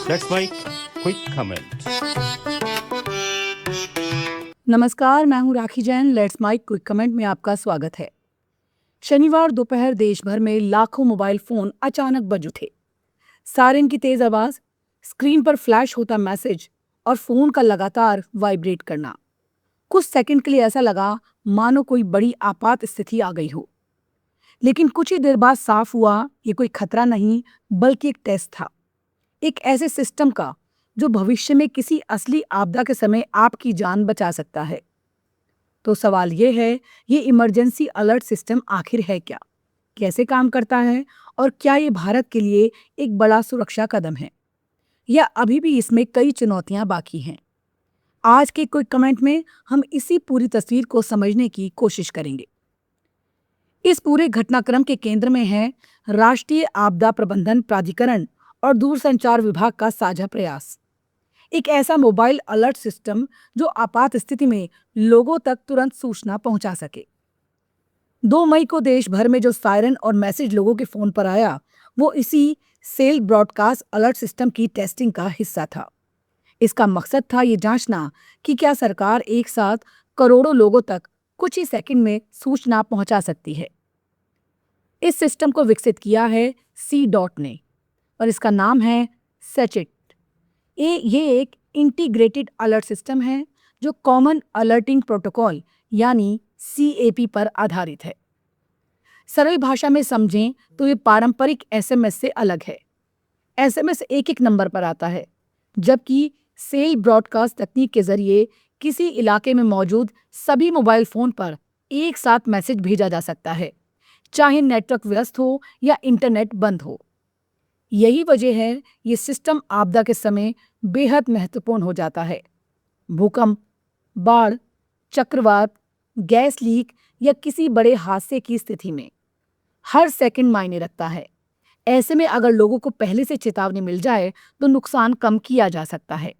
That's my quick comment. नमस्कार, मैं हूं Rakhi Jain. Let's make quick comment में आपका स्वागत है। शनिवार दोपहर देश भर में लाखों मोबाइल फोन अचानक बज उठे। सायरन की तेज आवाज, स्क्रीन पर फ्लैश होता मैसेज और फोन का लगातार वाइब्रेट करना। कुछ सेकंड के लिए ऐसा लगा मानो कोई बड़ी आपात स्थिति आ गई हो। लेकिन कुछ ही देर बाद साफ हुआ ये कोई खतरा नहीं बल्कि एक टेस्ट था। एक ऐसे सिस्टम का जो भविष्य में किसी असली आपदा के समय आपकी जान बचा सकता है। तो सवाल ये है, ये इमरजेंसी अलर्ट सिस्टम आखिर है क्या, कैसे काम करता है और क्या ये भारत के लिए एक बड़ा सुरक्षा कदम है या अभी भी इसमें कई चुनौतियां बाकी हैं। आज के क्विक कमेंट में हम इसी पूरी तस्वीर को समझने की कोशिश करेंगे। इस पूरे घटनाक्रम के केंद्र में है राष्ट्रीय आपदा प्रबंधन प्राधिकरण और दूरसंचार विभाग का साझा प्रयास। एक ऐसा मोबाइल अलर्ट सिस्टम जो आपात स्थिति में लोगों तक तुरंत सूचना पहुंचा सके। 2 मई को देश भर में जो सायरन और मैसेज लोगों के फोन पर आया, वो इसी सेल ब्रॉडकास्ट अलर्ट सिस्टम की टेस्टिंग का हिस्सा था। इसका मकसद था ये जांचना कि क्या सरकार एक साथ करोड़ों लोगों तक कुछ ही सेकंड में सूचना पहुंचा सकती है। इस सिस्टम को विकसित किया है C ने और इसका नाम है सेचिट। ये एक इंटीग्रेटेड अलर्ट सिस्टम है जो कॉमन अलर्टिंग प्रोटोकॉल यानी CAP पर आधारित है। सरल भाषा में समझें तो ये पारंपरिक SMS से अलग है। SMS एक नंबर पर आता है, जबकि सेल ब्रॉडकास्ट तकनीक के जरिए किसी इलाके में मौजूद सभी मोबाइल फोन पर एक साथ मैसेज भेजा जा सकता है, चाहे नेटवर्क व्यस्त हो या इंटरनेट बंद हो। यही वजह है ये सिस्टम आपदा के समय बेहद महत्वपूर्ण हो जाता है। भूकंप, बाढ़, चक्रवात, गैस लीक या किसी बड़े हादसे की स्थिति में हर सेकंड मायने रखता है। ऐसे में अगर लोगों को पहले से चेतावनी मिल जाए तो नुकसान कम किया जा सकता है।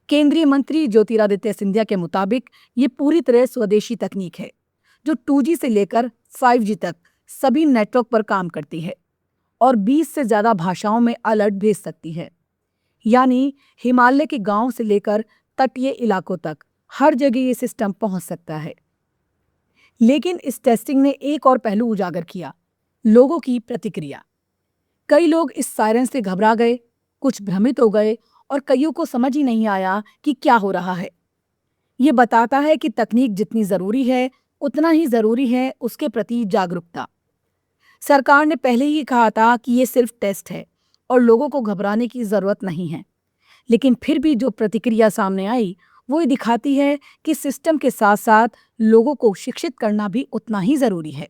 केंद्रीय मंत्री ज्योतिरादित्य सिंधिया के मुताबिक ये पूरी तरह स्वदेशी तकनीक है जो 2G से लेकर 5G तक सभी नेटवर्क पर काम करती है और 20 से ज्यादा भाषाओं में अलर्ट भेज सकती है। यानी हिमालय के गांव से लेकर तटीय इलाकों तक हर जगह ये सिस्टम पहुंच सकता है। लेकिन इस टेस्टिंग ने एक और पहलू उजागर किया, लोगों की प्रतिक्रिया। कई लोग इस सायरन से घबरा गए, कुछ भ्रमित हो गए और कईयों को समझ ही नहीं आया कि क्या हो रहा है। ये बताता है कि तकनीक जितनी जरूरी है उतना ही जरूरी है उसके प्रति जागरूकता। सरकार ने पहले ही कहा था कि ये सिर्फ टेस्ट है और लोगों को घबराने की जरूरत नहीं है, लेकिन फिर भी जो प्रतिक्रिया सामने आई वो ये दिखाती है कि सिस्टम के साथ साथ लोगों को शिक्षित करना भी उतना ही जरूरी है।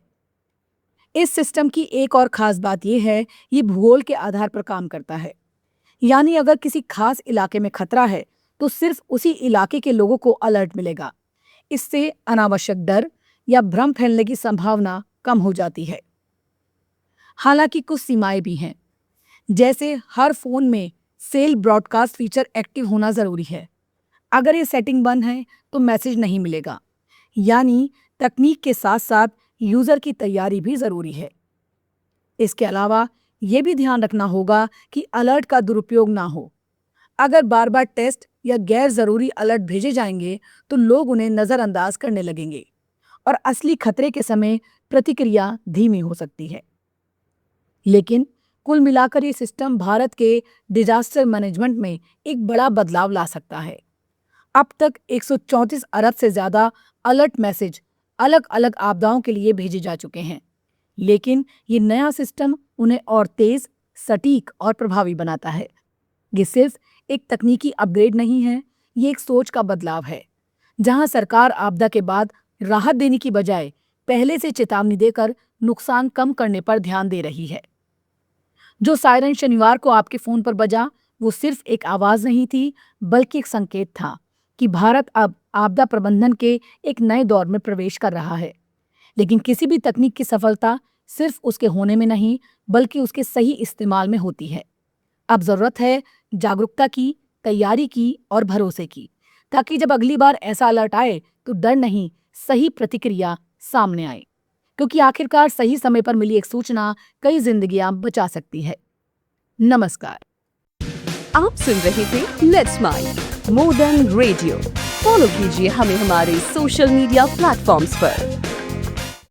इस सिस्टम की एक और खास बात यह है, ये भूगोल के आधार पर काम करता है। यानी अगर किसी खास इलाके में खतरा है तो सिर्फ उसी इलाके के लोगों को अलर्ट मिलेगा। इससे अनावश्यक डर या भ्रम फैलने की संभावना कम हो जाती है। हालांकि कुछ सीमाएं भी हैं, जैसे हर फोन में सेल ब्रॉडकास्ट फीचर एक्टिव होना जरूरी है। अगर ये सेटिंग बंद है तो मैसेज नहीं मिलेगा। यानी तकनीक के साथ साथ यूजर की तैयारी भी जरूरी है। इसके अलावा ये भी ध्यान रखना होगा कि अलर्ट का दुरुपयोग ना हो। अगर बार बार टेस्ट या गैर जरूरी अलर्ट भेजे जाएंगे तो लोग उन्हें नजरअंदाज करने लगेंगे और असली खतरे के समय प्रतिक्रिया धीमी हो सकती है। लेकिन कुल मिलाकर ये सिस्टम भारत के डिजास्टर मैनेजमेंट में एक बड़ा बदलाव ला सकता है। अब तक 134 अरब से ज्यादा अलर्ट मैसेज अलग अलग आपदाओं के लिए भेजे जा चुके हैं, लेकिन ये नया सिस्टम उन्हें और तेज, सटीक और प्रभावी बनाता है। ये सिर्फ एक तकनीकी अपग्रेड नहीं है, ये एक सोच का बदलाव है, जहां सरकार आपदा के बाद राहत देने की बजाय पहले से चेतावनी देकर नुकसान कम करने पर ध्यान दे रही है। जो सायरन शनिवार को आपके फोन पर बजा, वो सिर्फ एक आवाज नहीं थी, बल्कि एक संकेत था कि भारत अब आपदा प्रबंधन के एक नए दौर में प्रवेश कर रहा है। लेकिन किसी भी तकनीक की सफलता सिर्फ उसके होने में नहीं, बल्कि उसके सही इस्तेमाल में होती है। अब जरूरत है जागरूकता की, तैयारी की और भरोसे की, ताकि जब अगली बार ऐसा अलर्ट आए तो डर नहीं, सही प्रतिक्रिया सामने आए। क्योंकि आखिरकार सही समय पर मिली एक सूचना कई जिंदगियां बचा सकती है। नमस्कार। आप सुन रहे थे let's mike more than radio. Follow कीजिए हमें हमारे सोशल मीडिया प्लेटफॉर्म्स पर।